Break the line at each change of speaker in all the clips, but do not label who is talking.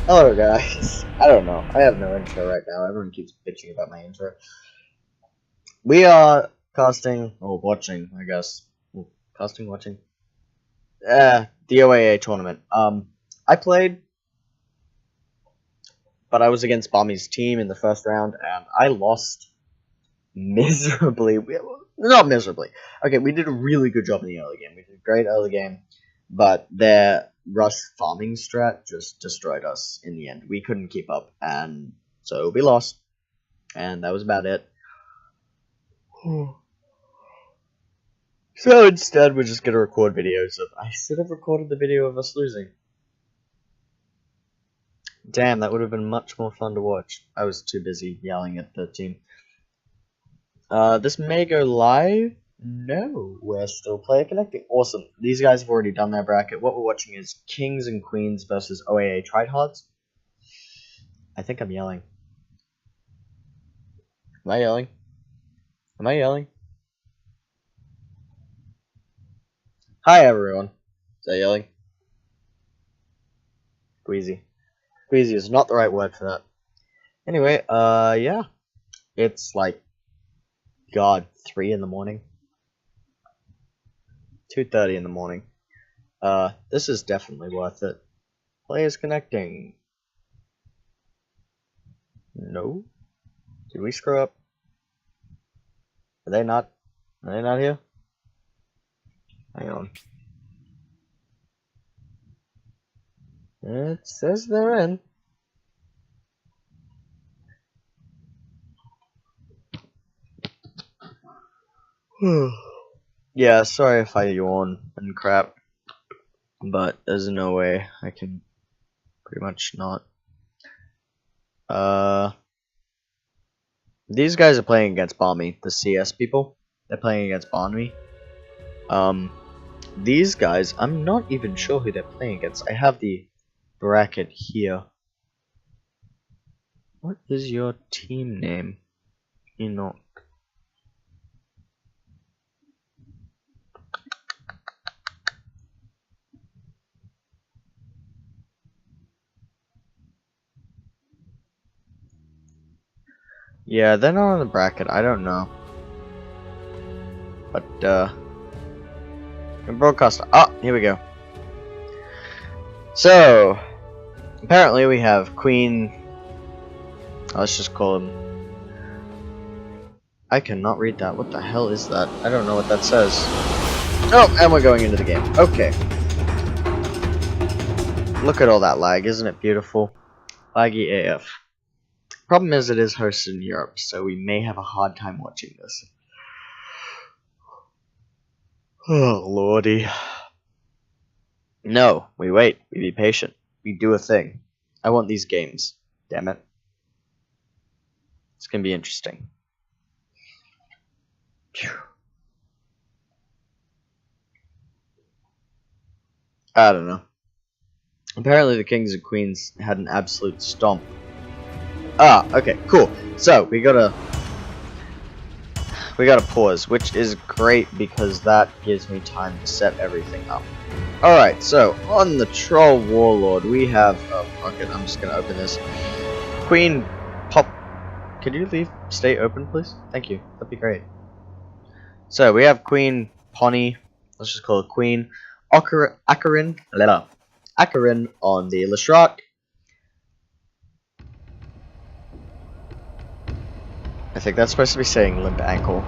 Hello guys. I don't know. I have no intro right now. Everyone keeps bitching about my intro. We are casting or watching, I guess. Casting, watching. The OAA tournament. I played, but I was against Bommy's team in the first round, and I lost miserably. Not miserably. Okay, we did a really good job in the early game. We did a great early game, but their rush farming strat just destroyed us in the end. We couldn't keep up, and so we lost, and that was about it. So instead, we're just gonna record videos of. I should have recorded the video of us losing. Damn, that would have been much more fun to watch. I was too busy yelling at the team. This may go live. No, we're still player connecting. Awesome. These guys have already done their bracket. What we're watching is Kings and Queens versus OAA tryhards. I think I'm yelling. Am I yelling? Am I yelling? Hi everyone. Is that yelling? Queasy. Queasy is not the right word for that. Anyway, yeah. It's like, God, 3 in the morning. 2:30 in the morning. This is definitely worth it. Players connecting. No? Did we screw up? Are they not here? Hang on. It says they're in. Yeah, sorry if I yawn and crap, but there's no way I can pretty much not. These guys are playing against Balmy, the CS people. They're playing against Balmy. These guys, I'm not even sure who they're playing against. I have the bracket here. What is your team name? Enoch. Yeah, they're not on the bracket. I don't know. But, broadcast. Ah, here we go. So, apparently we have Queen. Let's just call him. I cannot read that. What the hell is that? I don't know what that says. Oh, and we're going into the game. Okay. Look at all that lag. Isn't it beautiful? Laggy AF. Problem is, it is hosted in Europe, so we may have a hard time watching this. Oh, lordy. No, we wait. We be patient. We do a thing. I want these games. Damn it. It's gonna be interesting. Phew. I don't know. Apparently the Kings and Queens had an absolute stomp. Ah, okay, cool. So we gotta pause, which is great because that gives me time to set everything up. Alright, so on the Troll Warlord we have fuck it, I'm just gonna open this. Queen Pop. Could you stay open please? Thank you. That'd be great. So we have Queen Pony, let's just call it Queen. Akarin on the Leshrac. I think that's supposed to be saying Limp Ankle.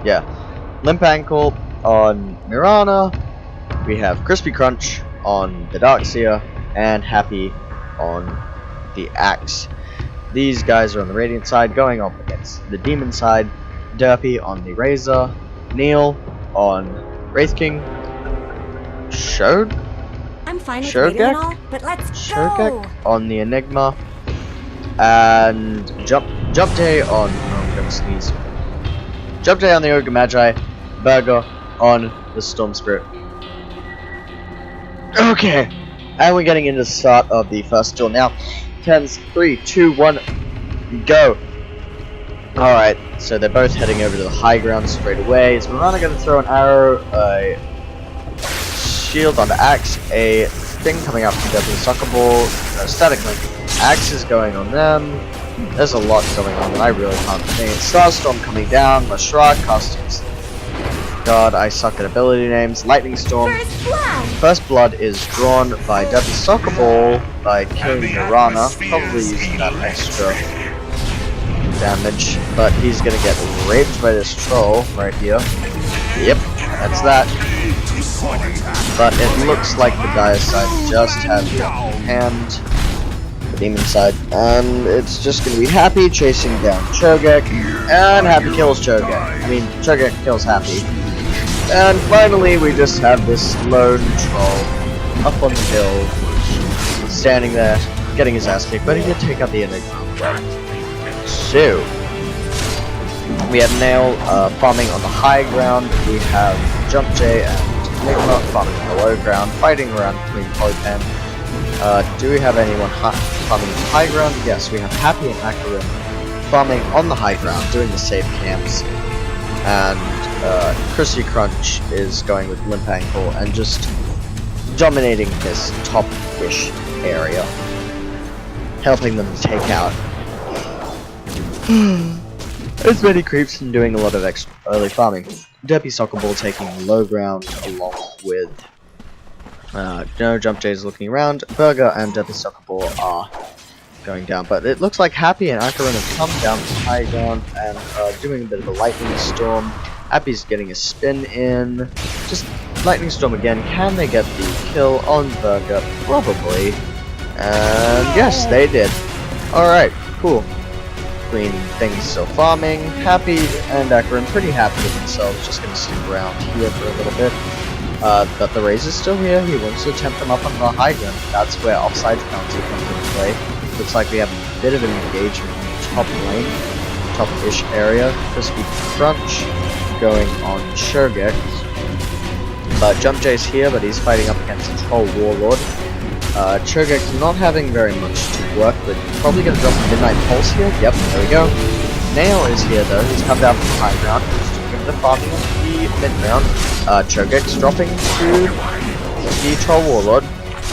Yeah. Limp Ankle on Mirana. We have Crispy Crunch on the Darkseer. And Happy on the Axe. These guys are on the Radiant side going up against the Demon side. Derpy on the Razor. Neil on Wraith King.
I'm fine with waiting and all, but let's go.
On the Enigma. And Jump Day on sneeze. Jump Day on the Ogre Magi, Burger on the Storm Spirit. Okay, and we're getting into the start of the first duel now. 10s, 3, 2, 1, go. Alright, so they're both heading over to the high ground straight away. Is Mirana going to throw an arrow, a shield on the Axe, a thing coming out from Deadly Soccer Ball, Static Link. Axe is going on them. There's a lot going on that I really can't think. Starstorm coming down, Lashrak casting. God, I suck at ability names. Lightning Storm. First Blood is drawn by Deadly Soccer Ball by killing Mirana, probably using that extra damage, but he's gonna get raped by this troll right here. Yep, that's that. But it looks like the Dire side just had the upper hand, the demon side, and it's just gonna be Happy chasing down Cho'Gath, and Happy kills Cho'Gath. I mean, Cho'Gath kills Happy. And finally, we just have this lone troll up on the hill, standing there, getting his ass kicked, but he did take out the Enigma. So, we have Nail farming on the high ground, we have Jump J and Enigma farming on the low ground, fighting around between Polypan. Do we have anyone farming on the high ground? Yes, we have Happy and Akarin farming on the high ground, doing the safe camps. And Chrissy Crunch is going with Limp Ankle and just dominating this top-ish area, helping them take out as many creeps and doing a lot of extra early farming. Debbie Soccer Ball taking low ground along with Jump J is looking around. Burger and Debbie Soccer Ball are going down, but it looks like Happy and Akarin have come down to high ground and doing a bit of a lightning storm. Happy's getting a spin in. Just lightning storm again. Can they get the kill on Burger? Probably. And yes, they did. Alright, cool. Green thing's still farming. Happy and Akarin pretty happy with themselves. Just gonna stick around here for a little bit. But the Raze is still here. He wants to tempt them up on the high ground. That's where offside counter comes into play. Looks like we have a bit of an engagement in the top lane, top-ish area. Crispy Crunch going on Cho'Gath. But Jump J's here, but he's fighting up against the Troll Warlord. Cho'Gath's not having very much to work with. Probably gonna drop a Midnight Pulse here. Yep, there we go. Nail is here though. He's come down from the high ground. He's doing a bit of the farming on the mid ground. Cho'Gath's dropping to the Troll Warlord.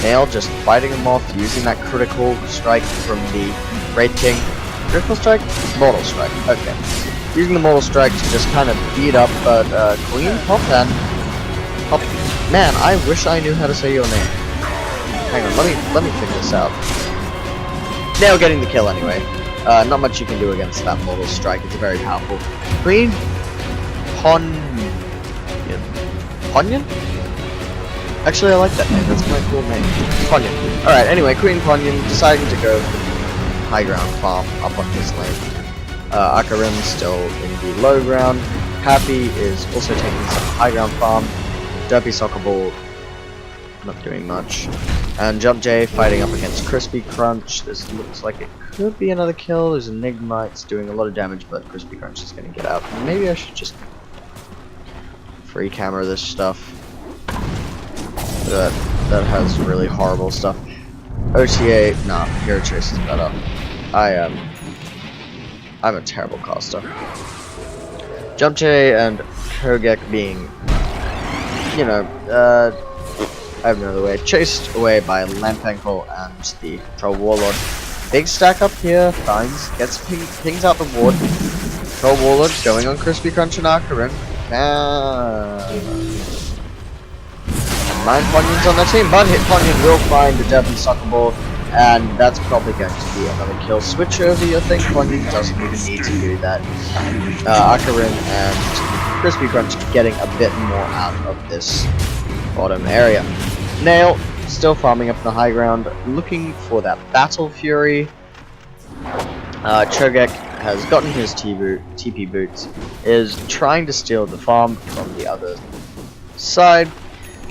Nail just fighting him off, using that critical strike from the Wraith King. Critical strike? Mortal strike. Okay. Using the mortal strike to just kind of beat up, but Queen Popan. Man, I wish I knew how to say your name. Hang on, let me figure this out. Nail getting the kill anyway. Not much you can do against that mortal strike. It's very powerful. Queen Ponyan? Actually, I like that name. That's my cool name. Ponyan. Alright, anyway, Queen Ponyan deciding to go high ground farm up on his lane. Akarin still in the low ground. Happy is also taking some high ground farm. Derpy Soccer Ball not doing much. And Jump J fighting up against Crispy Crunch. This looks like it could be another kill. There's Enigma. It's doing a lot of damage, but Crispy Crunch is going to get out. Maybe I should just free camera this stuff. That has really horrible stuff. OTA, nah, Hero Chase is better. I'm a terrible caster. Jump J and Cho'Gath being, you know, I have no other way. Chased away by Lamp Ankle and the Troll Warlord. Big stack up here, finds, gets pings out the ward. Troll Warlord going on Crispy Crunch and Akarin. 9 Ponyans on their team, but Hit Ponyan will find the Deadly Soccer Ball, and that's probably going to be another kill switch over. I think Ponyan doesn't even need to do that. Akarin and Crispy Crunch getting a bit more out of this bottom area. Nail still farming up in the high ground, looking for that Battle Fury. Cho'Gath has gotten his TP boots, is trying to steal the farm from the other side,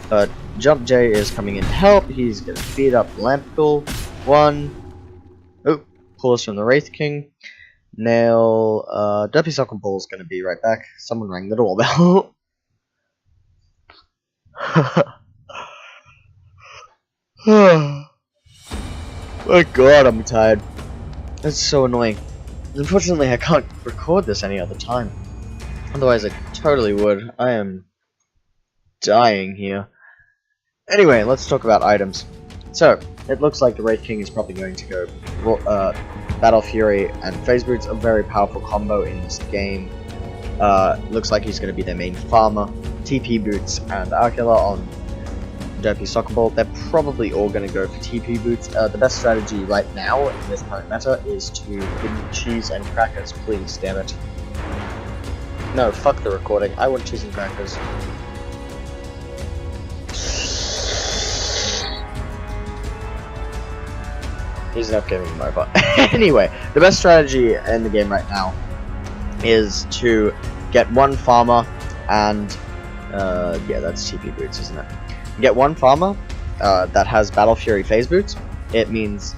but Jump J is coming in to help. He's gonna beat up Lamppool. Pulls from the Wraith King. Nail, Duppy Soccer Ball is gonna be right back. Someone rang the doorbell. My god, I'm tired. It's so annoying. Unfortunately, I can't record this any other time. Otherwise, I totally would. I am dying here. Anyway, let's talk about items. So, it looks like the Wraith King is probably going to go Battle Fury and Phase Boots, a very powerful combo in this game. Looks like he's going to be their main farmer. TP Boots and Arkilla on Derpy Soccer Ball. They're probably all going to go for TP Boots. The best strategy right now in this current meta is to give me cheese and crackers, please, damn it. No, fuck the recording. I want cheese and crackers. He's not giving me over. Anyway, the best strategy in the game right now is to get one farmer and yeah, that's TP Boots, isn't it? Get one farmer that has Battle Fury Phase Boots. It means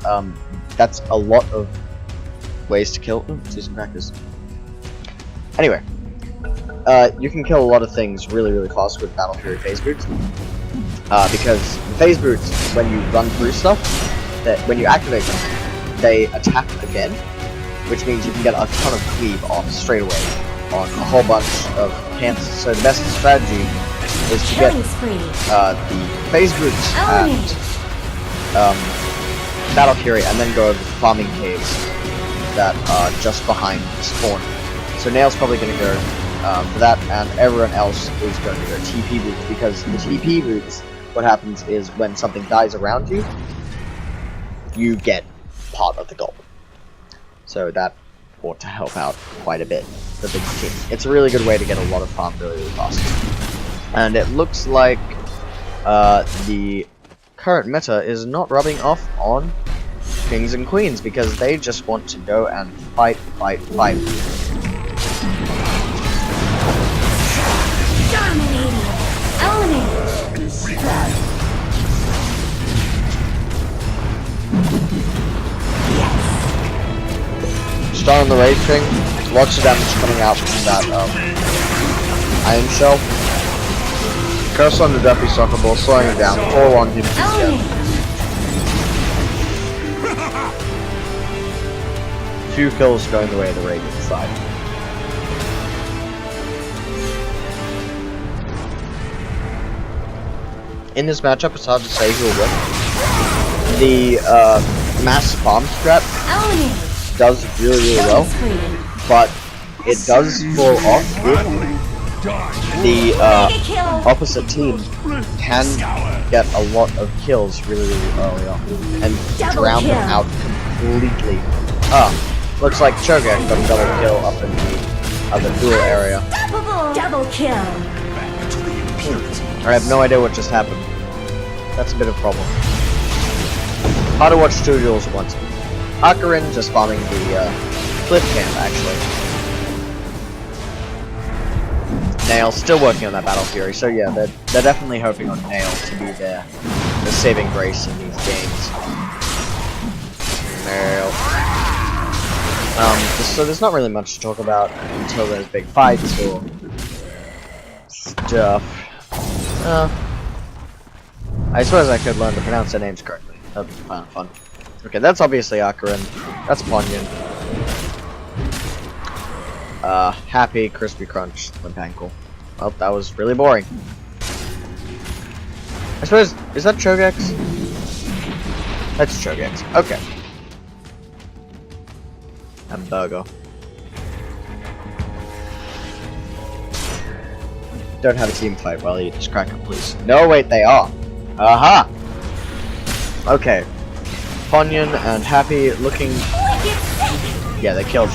that's a lot of ways to kill. Ooh, cheese and crackers. Anyway, you can kill a lot of things really fast with Battle Fury Phase Boots because Phase Boots, when you run through stuff, that when you activate them, they attack again, which means you can get a ton of cleave off straight away on a whole bunch of camps. So the best strategy is to get the Phase Boots and Battle Fury, and then go over the farming caves that are just behind the spawn. So Nail's probably going to go for that, and everyone else is going to go TP Boots, because the TP Boots, what happens is when something dies around you, you get part of the gold. So that ought to help out quite a bit the big team. It's a really good way to get a lot of farm really fast. And it looks like the current meta is not rubbing off on kings and queens, because they just want to go and fight.
Dominating. Owning.
Starting the Wraith King, lots of damage coming out from that Iron Shell. Curse on the Derpy Soccer Ball, slowing it down, 4-1 him again. Few kills going the way of the Radiant side. In this matchup, it's hard to say who will win. The mass bomb strat does really well, but it does fall off if the opposite team can get a lot of kills really early on and drown them out completely. Looks like Cho'Gath got a double kill up in the duel area.
Double kill.
I have no idea what just happened. That's a bit of a problem. Hard to watch two duels at once. Akarin just farming the cliff camp, actually. Nail still working on that Battle Fury, so yeah, they're definitely hoping on Nail to be the saving grace in these games. Nail. So there's not really much to talk about until there's big fights or stuff. I suppose I could learn to pronounce their names correctly. That'd be kind of fun. Okay, that's obviously Akarin. That's Ponyon. Happy, Crispy Crunch, Limp Ankle. Well, that was really boring. I suppose, is that Cho'Gath? That's Cho'Gath. Okay. Hamburger. Don't have a team fight while you just crack up, please. No, wait, they are. Aha! Okay. Ponyon and Happy looking... Yeah, they killed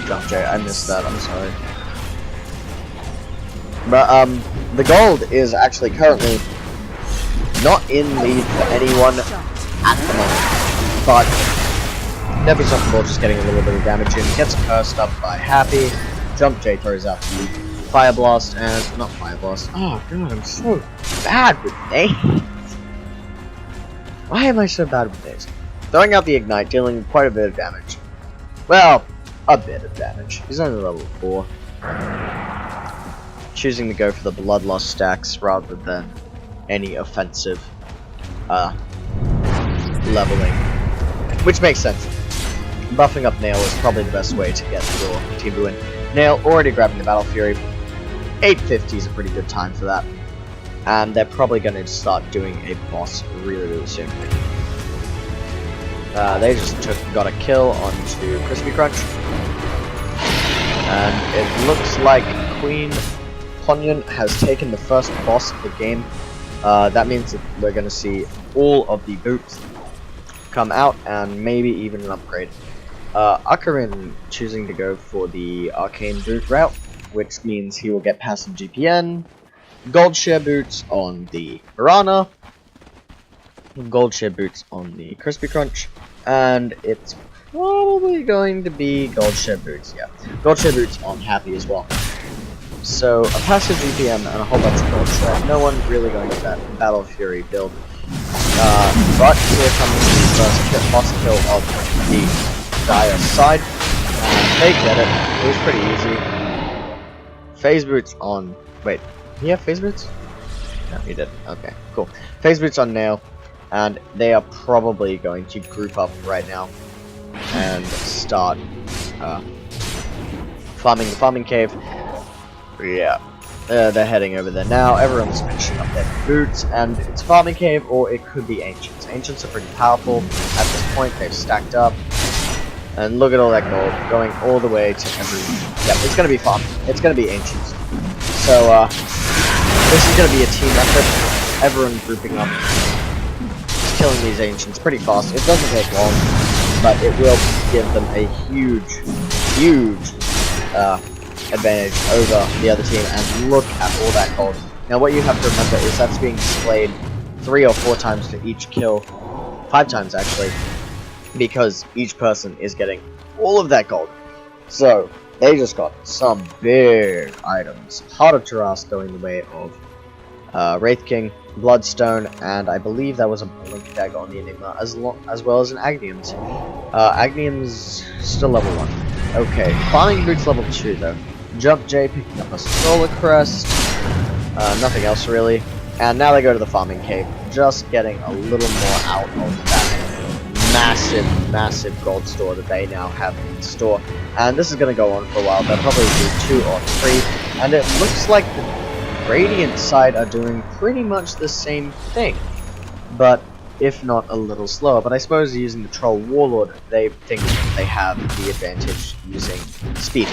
Jump J. I missed that, I'm sorry. But, the gold is actually currently not in lead for anyone at the moment. But Derpy Soccer Ball just getting a little bit of damage in. Gets cursed up by Happy. Jump J throws out the Fire Blast and... not Fire Blast. Oh god, I'm so bad with names. Why am I so bad with names? Throwing out the Ignite, dealing quite a bit of damage. Well, a bit of damage. He's only level 4. Choosing to go for the Bloodlust stacks rather than any offensive leveling. Which makes sense. Buffing up Nail is probably the best way to get your team to win. Nail already grabbing the Battle Fury. 850 is a pretty good time for that. and they're probably going to start doing a boss really soon. They just got a kill onto Crispy Crunch, and it looks like Queen Ponyon has taken the first boss of the game. That means that we're going to see all of the boots come out, and maybe even an upgrade. Akarin choosing to go for the Arcane Boot route, which means he will get passive GPN, Gold Share Boots on the Piranha, Gold Share Boots on the Crispy Crunch, and it's probably going to be Gold Share Boots, yeah. Gold Share Boots on Happy as well. So, a passive GPM and a whole bunch of Gold Share. No one really going to that Battle Fury build. But here comes the first boss kill of the Dire side. And they get it. It was pretty easy. Phase Boots on... Wait, he have Phase Boots? No, he didn't. Okay, cool. Phase Boots on Nail. And they are probably going to group up right now and start farming the farming cave. Yeah, they're heading over there now. Everyone's finishing up their boots, and it's farming cave, or it could be ancients. Ancients are pretty powerful at this point. They've stacked up, and look at all that gold going all the way to every. Yep, it's gonna be farming. It's gonna be ancients. So this is gonna be a team effort. Everyone grouping up, killing these ancients pretty fast. It doesn't take long, but it will give them a huge advantage over the other team. And look at all that gold. Now what you have to remember is that's being displayed 3 or 4 times to each kill, 5 times actually, because each person is getting all of that gold. So they just got some big items. Heart of Taras going the way of Wraith King, Bloodstone, and I believe that was a Blink Dagger on the Enigma, as well as an Agnium's. Agnium's still level 1. Okay, Farming Boots level 2 though. Jump J picking up a Solar Crest, nothing else really. And now they go to the Farming Cave, just getting a little more out of that massive gold store that they now have in store. And this is going to go on for a while. They'll probably do 2 or 3, and it looks like the Radiant side are doing pretty much the same thing, but if not a little slower. But I suppose using the Troll Warlord, they think they have the advantage using speed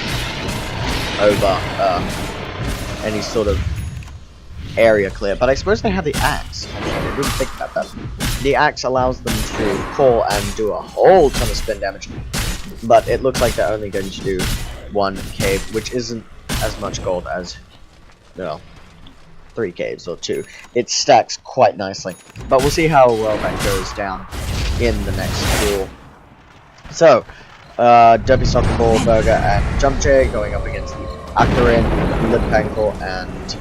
over any sort of area clear. But I suppose they have the axe. Actually, I didn't think about that. The axe allows them to pull and do a whole ton of spin damage, but it looks like they're only going to do 1 cave, which isn't as much gold as, well, 3 caves or 2. It stacks quite nicely, but we'll see how well that goes down in the next duel. So, Derpy Soccer Ball, Burger, and Jump J going up against Akarin, Lip Ankle, and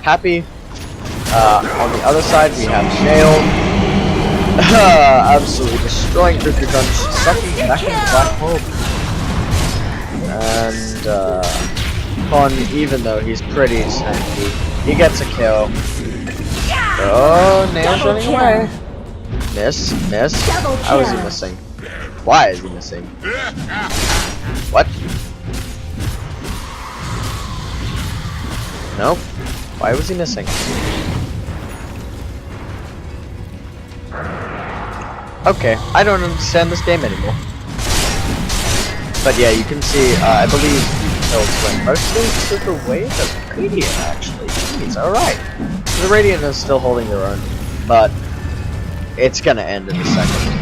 Happy. On the other side, we have Nail. Absolutely destroying Crispy Crunch, sucking back in the black hole. And, Con, even though he's pretty snaky, he gets a kill. Oh, Nail's running away. Miss. How is he missing? Why is he missing? What? Nope. Why was he missing? Okay, I don't understand this game anymore. But yeah, you can see, I believe the kills went mostly to the way of Radiant, actually. Jeez, alright. The Radiant is still holding their own, but it's gonna end in a second.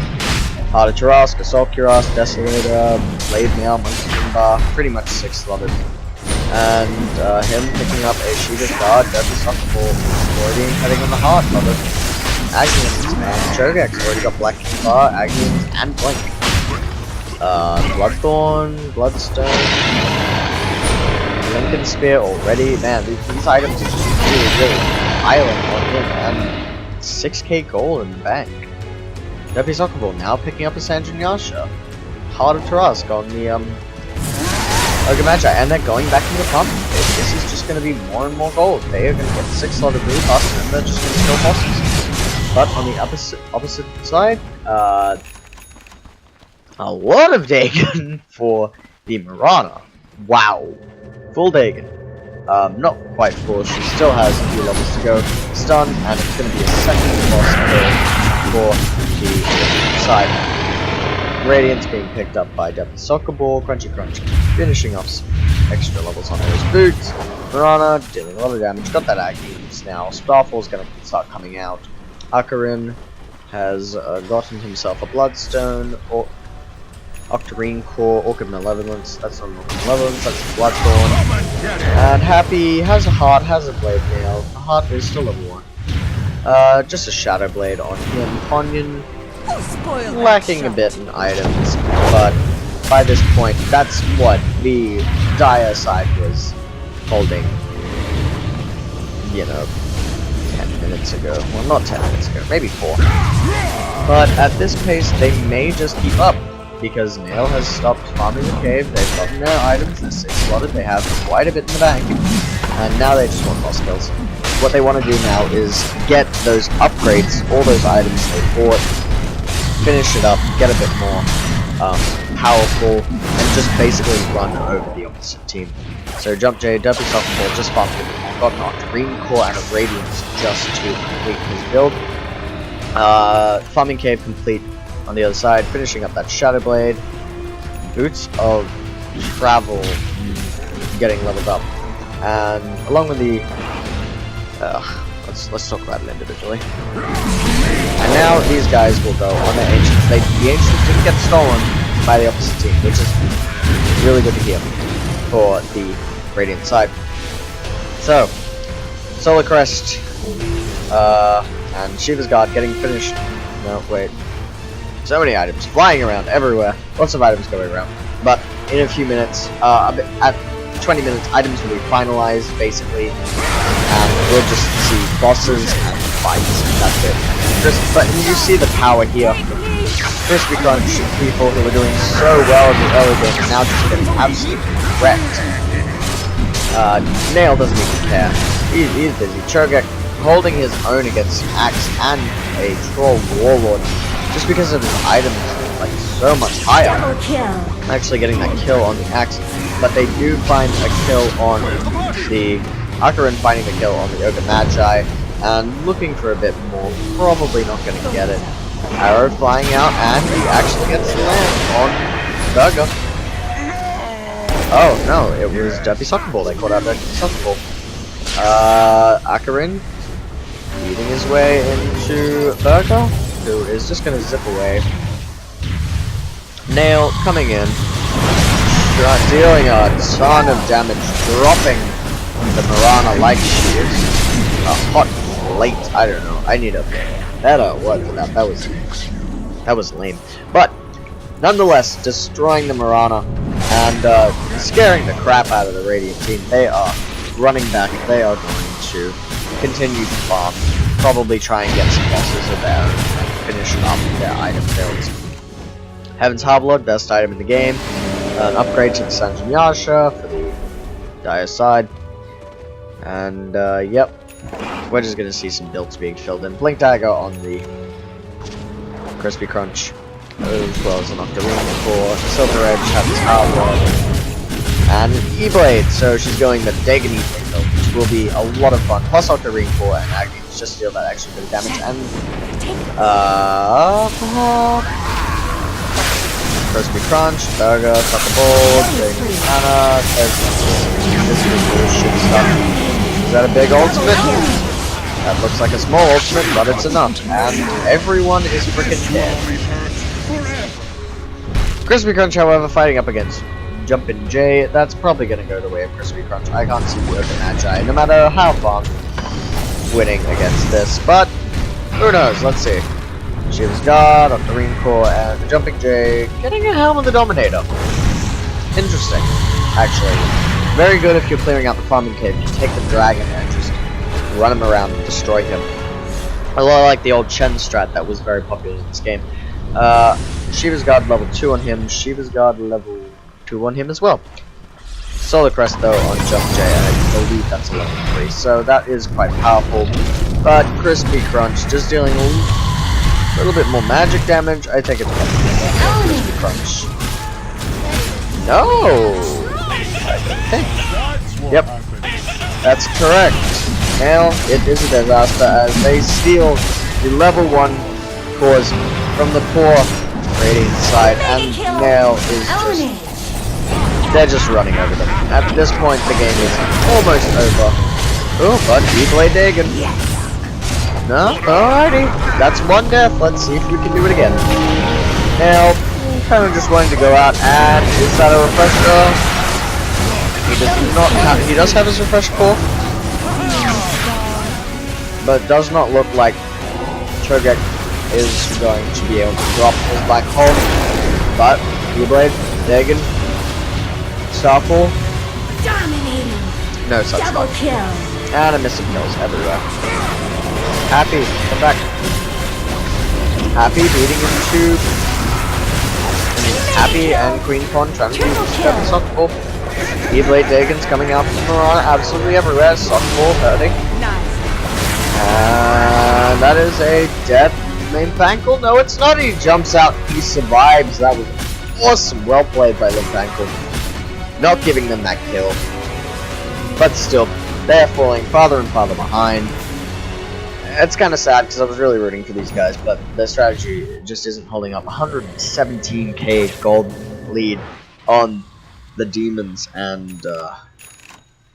Heart of Taras, Assault Cuirass, Desolator, Blade Mail, Monkey Bar, pretty much 6 slotted. And him picking up a Sheeted Guard, Deadly Soccer Ball, already heading on the heart of it. Agnium's, man. Chogex already got Black King Bar, Agnium's, and Blink. Bloodthorn, Bloodstone, Lincoln Spear already. Man, these items are just really piling on him, and 6k gold in the bank. Derpy Soccer Ball now picking up a Sanjin Yasha. Heart of Tarask on the Ogre Magi, and they're going back into the pump. This is just going to be more and more gold. They are going to get 6 slotted really fast, and they're just going to kill bosses. But on the opposite side, a lot of Dagon for the Mirana. Wow. Full Dagon. Not quite full, she still has a few levels to go. Stun, and it's going to be a second boss kill for the side. Radiance being picked up by Death Soccer Ball, Crunchy Crunch, finishing off some extra levels on those boots. Marana dealing a lot of damage, got that Agnes now. Starfall's going to start coming out. Akarin has gotten himself a Bloodstone, or Octarine Core, Orchid Malevolence, that's not an Orchid Malevolence, that's a Bloodthorn. And Happy has a Heart, has a Blade Nail. The Heart is still level 1. Just a Shadow Blade on him. Ponyon lacking a bit in items, but by this point, that's what the dire side was holding, you know, 10 minutes ago. Well, not 10 minutes ago, maybe 4. But at this pace, they may just keep up, because Nail has stopped farming the cave, they've gotten their items, they're 6 slotted, they have quite a bit in the bank, and now they just want boss kills. What they want to do now is get those upgrades, all those items they bought, finish it up, get a bit more powerful, and just basically run over the opposite team. So Jump J, Derpy Soccer Ball just farmed him, got an Octarine Core and a Radiance just to complete his build. Farming Cave complete on the other side, finishing up that Shadow Blade. Boots of Travel getting leveled up, and along with the let's talk about it individually. And now these guys will go on their Ancients. The Ancients didn't get stolen by the opposite team, which is really good to hear for the Radiant side. So, Solar Crest and Shiva's Guard getting finished. No, wait. So many items flying around everywhere. Lots of items going around. But in a few minutes, at 20 minutes, items will be finalized, basically. And we'll just see bosses and fights, and that's it. But you see the power here. Crispy Crunch people who were doing so well in the early game are now just getting absolutely wrecked. Nail doesn't even care. He's busy. Cho'Gath holding his own against an Axe and a Troll Warlord just because of his items like so much higher. Actually getting that kill on the Axe, but they do find a kill on the Akarin, finding the kill on the Ogre Magi, and looking for a bit more, probably not going to get it. Arrow flying out, and he actually gets the land on Burger. Oh no, it was Derpy Soccer Ball, they caught out Derpy Soccer Ball. Akarin leading his way into Burger, who is just going to zip away. Nail coming in, dealing a ton of damage, dropping the Marana like she is a hot plate. I don't know. I need a better word for that. That was lame. But nonetheless, destroying the Marana and scaring the crap out of the Radiant team. They are running back. They are going to continue to farm. Probably try and get some bosses of their own and finish up their item builds. Heaven's Harblord, best item in the game. An upgrade to the Sanjin Yasha for the dire side. And, yep, we're just going to see some builds being filled in. Blink Dagger on the Crispy Crunch, as well as an Octarine for Silver Edge, Heaven's Harblord, and E-Blade, so she's going the Dagony build, which will be a lot of fun. Plus Octarine for and Agni, just to deal that extra bit of damage, and, Crispy Crunch, Burger, Soccer Ball, Dagony Mana, this is bullshit stuff. Is that a big ultimate? That looks like a small ultimate, but it's enough. And everyone is freaking dead. Crispy Crunch, however, fighting up against Jumpin' J, that's probably going to go the way of Crispy Crunch. I can't see the Ogre Magi, no matter how far, winning against this. But, who knows? Let's see. Shiva's Guard, Octarine Core, and the Jumping J getting a Helm of the Dominator. Interesting, actually. Very good if you're clearing out the farming cave. You take the dragon and just run him around and destroy him. A lot like the old Chen strat that was very popular in this game. Shiva's Guard level 2 on him. Shiva's Guard level 2 on him as well. Solar Crest though on Jump J, I believe that's a level 3. So that is quite powerful. But Crispy Crunch just dealing a little bit more magic damage. I think it's probably Crispy Crunch. No! I think. Yep. That's correct. Now it is a disaster as they steal the level 1 cores from the poor Radiant side, and Nail is just... they're just running over them. At this point, the game is almost over. Oh, but he played Dagon. No? Alrighty. That's 1 death. Let's see if we can do it again. Now, kind of just wanting to go out, and is that a refresher? He does not have, he does have his refresh core, but does not look like Cho'Gath is going to be able to drop his black hole. But Keyblade, Dagon, Starfall, no such luck. And a missing kills everywhere. Happy, come back. Happy beating into Happy and Queen Con trying to use the Soccer Ball. Keyblade Dagon's coming out from Mirana absolutely everywhere. Soccer Ball hurting. And that is a death main Pankle. No, it's not. He jumps out. He survives. That was awesome. Well played by Pankle. Not giving them that kill. But still, they're falling farther and farther behind. It's kind of sad because I was really rooting for these guys, but their strategy just isn't holding up. 117k gold lead on the demons, and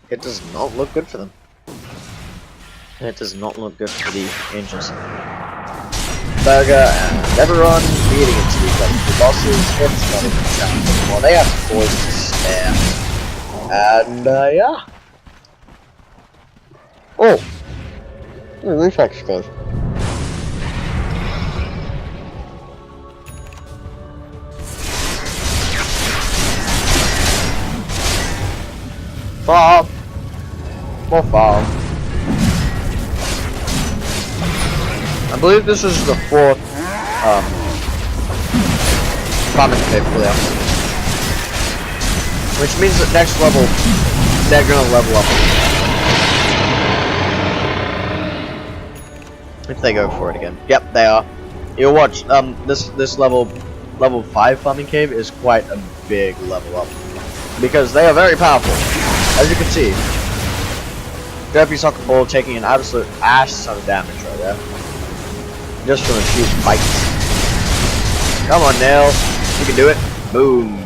it does not look good for them. It does not look good for the angels. Burger and everyone beating into these other two bosses. It's not even a challenge anymore. They have cores to spare. And yeah. Oh, reflex goes. Fall. More fall. I believe this is the 4th common cave clear. Which means that next level they're gonna level up. If they go for it again. Yep, they are. You'll watch, this level 5 farming cave is quite a big level up. Because they are very powerful. As you can see. Derpy Soccer Ball taking an absolute ass ton of damage right there. Just from a few bites. Come on, Nail. You can do it. Boom.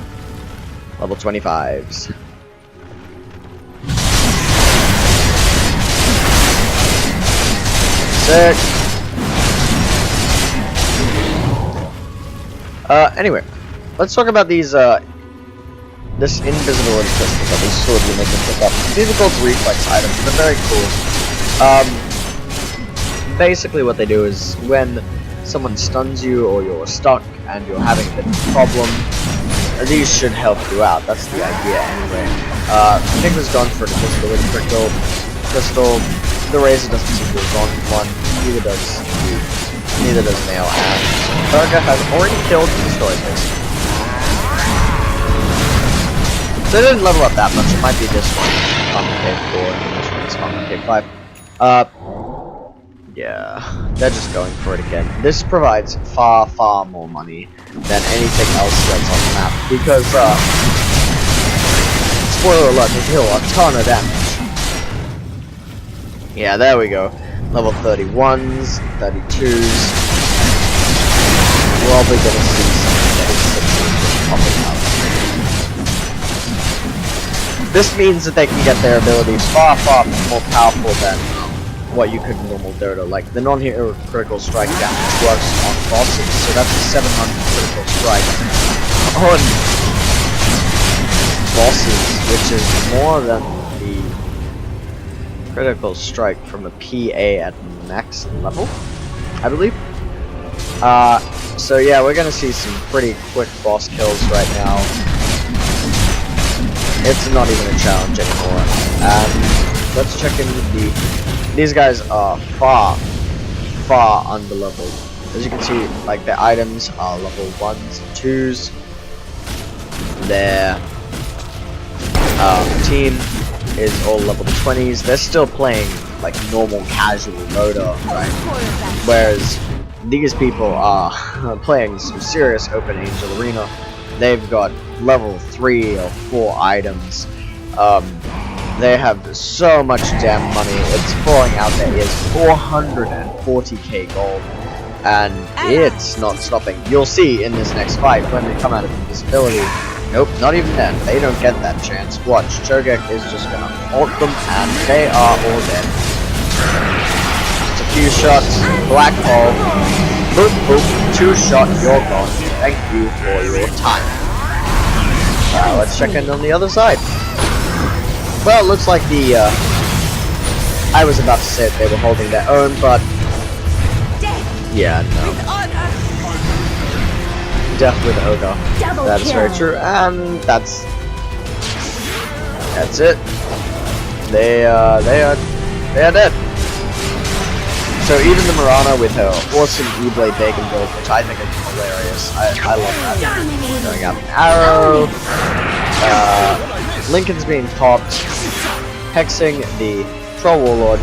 Level 25s. Sick. Anyway, let's talk about these, this invisibility crystal that we slowly make them pick up. These are called reflex items. They're very cool. Basically what they do is when someone stuns you or you're stuck and you're having a bit of a problem, these should help you out. That's the idea anyway. Nick's gone for an invisibility crystal. The razor doesn't seem to have gone one. Neither does Nail, and Burger has already killed and destroyed this. So they didn't level up that much. It might be this one, Common Cave 4, and this one is Common Cave 5. Yeah, they're just going for it again. This provides far, far more money than anything else that's on the map, because, spoiler alert, they deal a ton of damage. Yeah, there we go. Level 31s, 32s. We're probably gonna see some 36s popping out. This means that they can get their abilities far, far more powerful than what you could normal Dota. Like the non-hero critical strike damage works on bosses, so that's a 700 critical strike on bosses, which is more than the critical strike from a PA at max level, I believe. So yeah, we're gonna see some pretty quick boss kills right now. It's not even a challenge anymore. Let's check in these guys are far, far under leveled. As you can see, like their items are level 1s and 2s. Their team is all level 20s. They're still playing like normal casual Dota, right? Whereas these people are playing some serious Open Angel Arena. They've got level 3 or 4 items. They have so much damn money. It's falling out there. It's 440k gold. And it's not stopping. You'll see in this next fight when they come out of invisibility. Nope, not even then. They don't get that chance. Watch, Chogek is just gonna ult them and they are all dead. Just a few shots, black hole, boop boop, 2 shot, you're gone. Thank you for your time. Let's check in on the other side. Well, it looks like the, I was about to say they were holding their own, but yeah, no. Death with Ogre. That is very true, and that's it. They are dead. So even the Mirana with her awesome E-Blade Bacon build, which I think is hilarious. I love that. Going out an arrow. Lincoln's being popped. Hexing the Troll Warlord.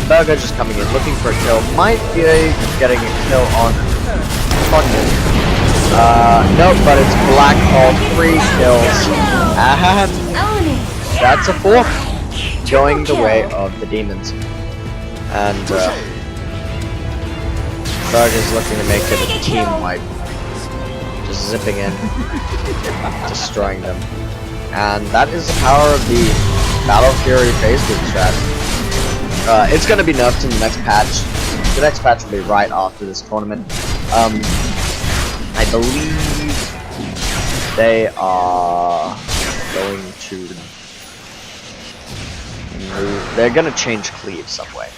Burger just coming in looking for a kill. Might be getting a kill on Onion. Nope, but it's Black Hole, 3 kills. And that's a 4th. Going the way of the demons. And Burger's looking to make it a team wipe. Just zipping in. Destroying them. And that is the power of the Battle Fury phase group strat. It's going to be nerfed in the next patch. The next patch will be right after this tournament. I believe they are going to move. They're going to change cleave some way.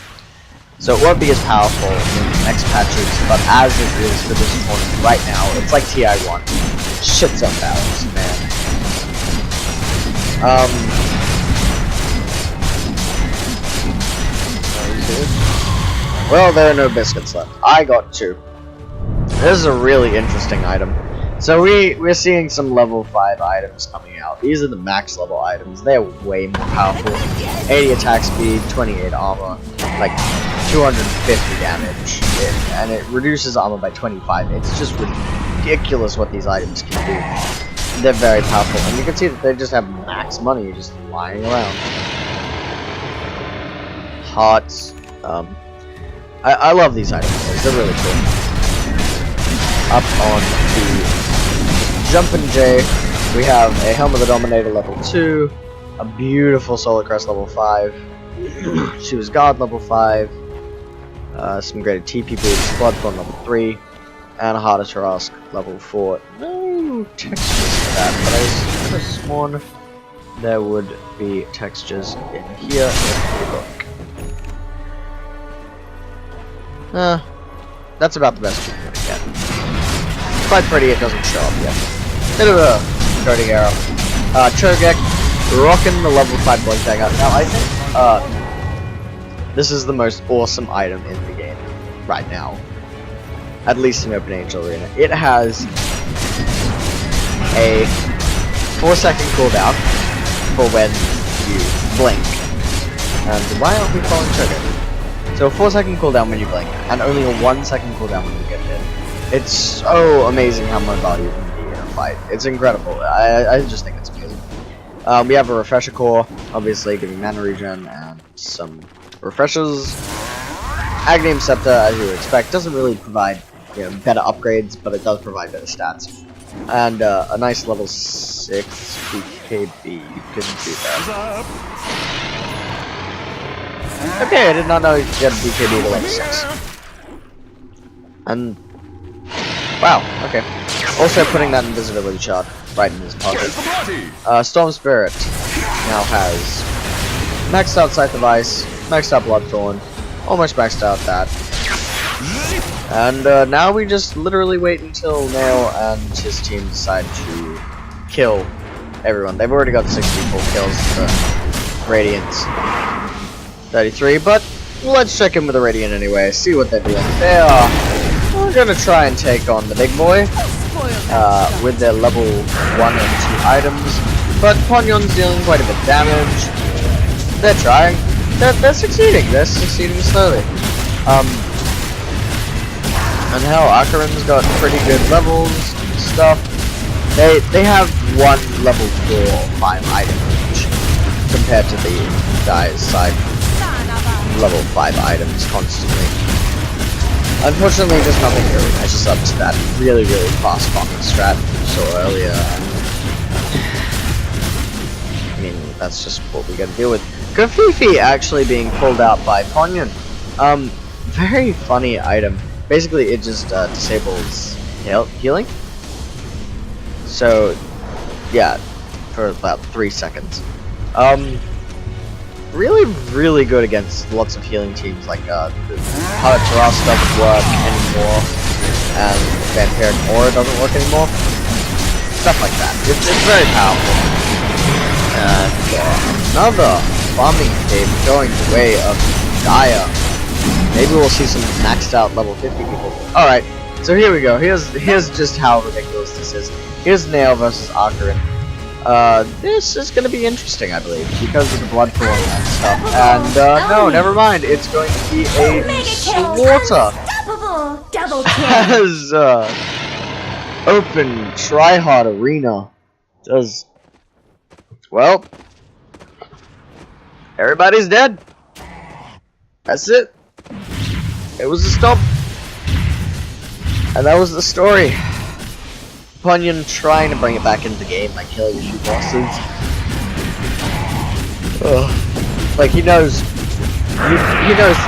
So it won't be as powerful in the next patches, but as it is for this tournament right now, it's like TI1. Shit's unbalanced, man. Well, there are no biscuits left. I got 2. This is a really interesting item. So we're seeing some level 5 items coming out. These are the max level items. They're way more powerful. 80 attack speed, 28 armor, like 250 damage, and it reduces armor by 25. It's just ridiculous what these items can do. They're very powerful, and you can see that they just have max money just lying around. Hearts. I love these items. They're really cool. Up on the Jumpin' J, we have a Helm of the Dominator level 2, a beautiful Solar Crest level 5, she was God level 5, some great TP boots, Bloodthorn level 3, and a Heart of Tarask level 4. No textures for that, but I could have sworn there would be textures in here if you look. That's about the best you can get. Quite pretty, it doesn't show up yet. Bit of a starting arrow. Chogek, rocking the level 5 Blink Dagger. Now I think this is the most awesome item in the game right now. At least in Open Angel Arena. It has a 4-second cooldown for when you blink. And why aren't we following Chogek? So a 4-second cooldown when you blink, and only a 1-second cooldown when you get hit. It's so amazing how mobile you can be in a fight. It's incredible. I just think it's amazing. We have a refresher core, obviously giving mana regen and some refreshers. Aghanim Scepter, as you would expect, doesn't really provide better upgrades, but it does provide better stats. And a nice level 6 BKB. You couldn't do that. Okay, I did not know you could get a BKB to level 6. And wow, okay. Also putting that invisibility shot right in his pocket. Storm Spirit now has maxed out Scythe of Ice, maxed out Bloodthorn, almost maxed out that. And now we just literally wait until Nail and his team decide to kill everyone. They've already got 64 kills for Radiant's 33, but let's check in with the Radiant anyway, see what they're doing. They are gonna try and take on the big boy with their level 1 and 2 items, but Ponyon's dealing quite a bit of damage. They're trying. They're succeeding. They're succeeding slowly. And hell, Akarin's got pretty good levels and stuff. They have one level 4 5 item each. compared to the Dire's side level 5 items constantly. Unfortunately, there's nothing really matches up to that really fast farming strat we saw earlier. I mean, that's just what we gotta deal with. Grafifi actually being pulled out by Ponyan. Very funny item. Basically, it just disables healing. So, yeah, for about 3 seconds. Really good against lots of healing teams, like the Taras doesn't work anymore, and Vampiric Aura doesn't work anymore. Stuff like that. It's very powerful. And another farming cave going the way of Dire. Maybe we'll see some maxed out level 50 people. Alright, so here we go. Here's just how ridiculous this is. Here's Nail versus Akarin. This is gonna be interesting, I believe, because of the blood pool and stuff. And, no, never mind. It's going to be a slaughter.
Double kill.
As, Open Tryhard Arena does, well, everybody's dead. That's it. It was a stop. And that was the story. Ponyan trying to bring it back into the game by killing a few bosses. Ugh. Like, he knows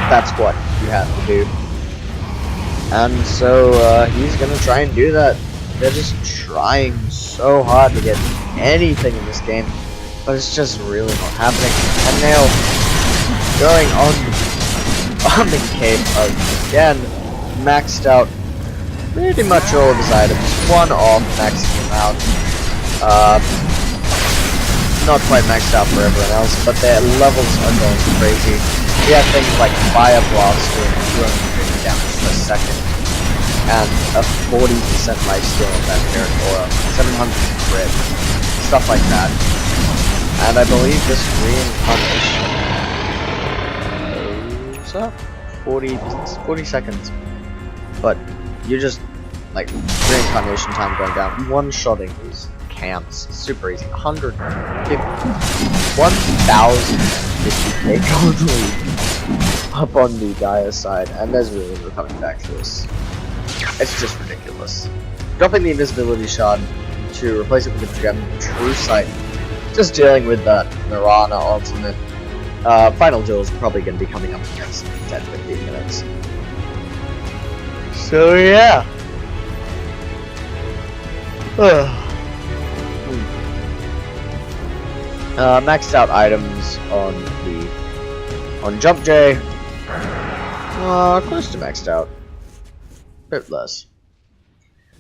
that's what you have to do. And so, he's gonna try and do that. They're just trying so hard to get anything in this game, but it's just really not happening. And now, going on the cave again, maxed out pretty much all of his items. One off, maxing him out. Not quite maxed out for everyone else, but their levels are going crazy. We have things like Fire Blast doing 250 damage per second, and a 40% lifesteal of that Vampiric Aura, 700 crit, stuff like that. And I believe this reincarnation goes up 40 seconds. But you just, like, reincarnation time going down, one-shotting these camps, super easy. 1050k gold lead up on the Dire side, and there's really no coming back to this. It's just ridiculous. Dropping the invisibility shard to replace it with the gem True Sight, just dealing with that Mirana ultimate. Final duel is probably going to be coming up in the next 10-15 minutes. So yeah. Maxed out items on Jump J. Close to maxed out. Bit less.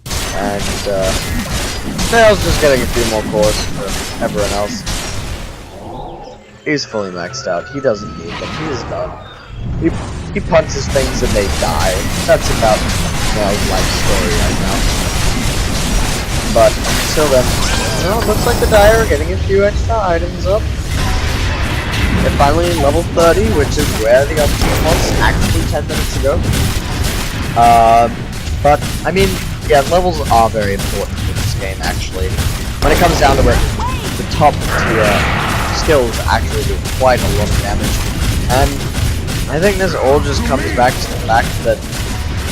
And Snail's just getting a few more cores for everyone else. He's fully maxed out. He doesn't need them. He's done. He punches things and they die. That's about Snail's life story right now. But until then, well, it looks like the Dire are getting a few extra items up. They're finally level 30, which is where the other team was actually 10 minutes ago. But I mean, yeah, levels are very important in this game. Actually, when it comes down to it, the top tier skills actually do quite a lot of damage, and I think this all just comes back to the fact that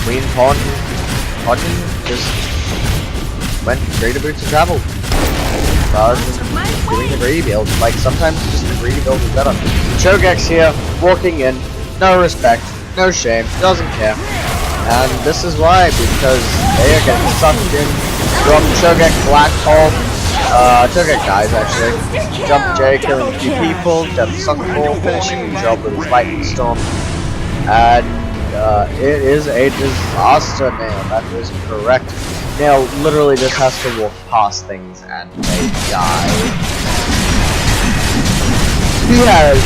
Queen Ponyan just went greater boots of travel rather than doing the greedy build. Like, sometimes just the greedy build is better. Cho'Gath's here, walking in, no respect, no shame, doesn't care. And this is why, because they are getting sucked in from Cho'Gath Black Hole. Cho'Gath dies actually. Jump J killing a few people, Death Suckball finishing the job with his Lightning Storm. And it is a disaster, Nail. That is correct. Nail literally just has to walk past things and they die. He has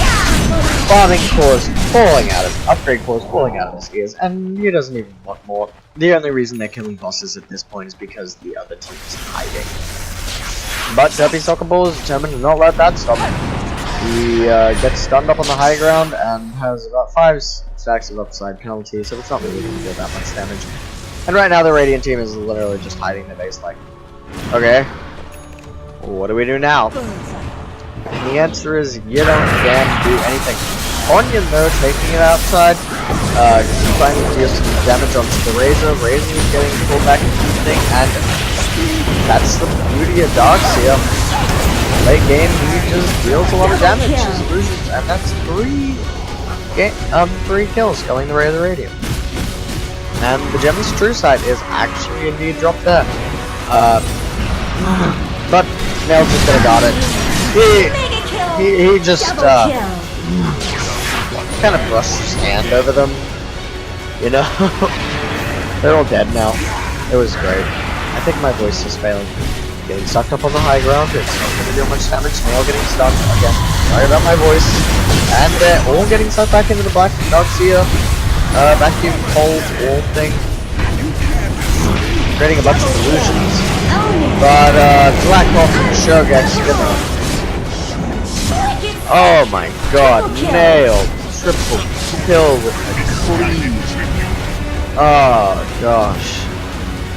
farming cores falling out of upgrade cores falling out of his ears, and he doesn't even want more. The only reason they're killing bosses at this point is because the other team is hiding. But Derpy Soccer Ball is determined to not let that stop him. He gets stunned up on the high ground and has about 5 stacks of upside penalty, so it's not really going to deal that much damage. And right now the Radiant team is literally just hiding the base like, okay, what do we do now? And the answer is you don't damn do anything. Onion though, taking it outside, trying to deal some damage onto the Razor. Razor is getting pulled back into the thing, and that's the beauty of Darkseer. Late game, he just deals a lot of damage to solutions, and that's three kills going the way of the radio. And the Gem's True Sight is actually indeed dropped there. But Nail just could have got it. He just kind of brushed his hand over them. You know? They're all dead now. It was great. I think my voice is failing. Getting sucked up on the high ground. It's not going to do much damage. Nail getting stuck again. Sorry about my voice. And they're all getting sucked back into the black Darkseer. Vacuum, cold, wall thing. Creating a bunch of illusions. But, Black Hawk and Shogex gonna... Oh my god, Nail! Triple kill with a cleave. Oh gosh.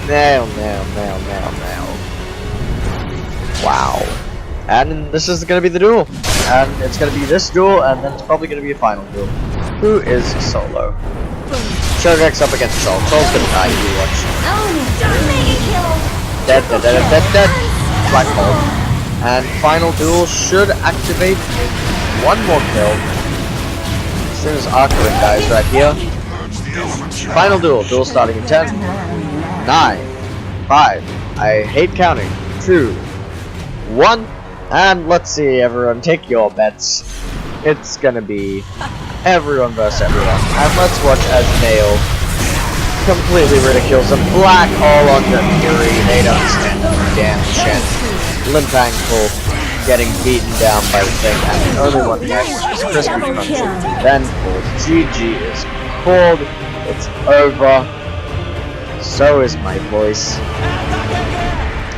Nail. Wow. And this is gonna be the duel. And it's gonna be this duel, and then it's probably gonna be a final duel. Who is solo? Shogex up against Troll. Troll's gonna die, you watch. Dead. Black hole. And final duel should activate one more kill. As soon as Arcarin dies right here. Final duel. Duel starting in 10, 9, 5. I hate counting. 2, 1. And let's see, everyone. Take your bets. It's gonna be everyone versus everyone. And let's watch as Nail completely ridicules them. Black all on the Fury. They don't stand a damn chance. Limp ankle getting beaten down by the thing. And the only one next is Crispy Crunchy. Then pulled. GG is called. It's over. So is my voice.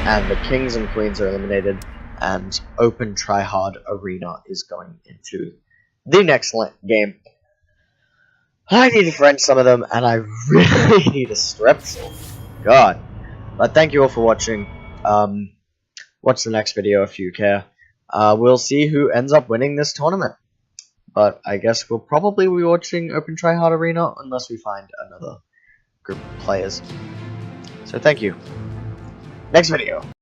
And the kings and queens are eliminated. And Open Tryhard Arena is going into the next game. I need to French some of them, and I really need a strepsil. God. But thank you all for watching. Watch the next video if you care. We'll see who ends up winning this tournament. But I guess we'll probably be watching Open Tryhard Arena unless we find another group of players. So thank you. Next video.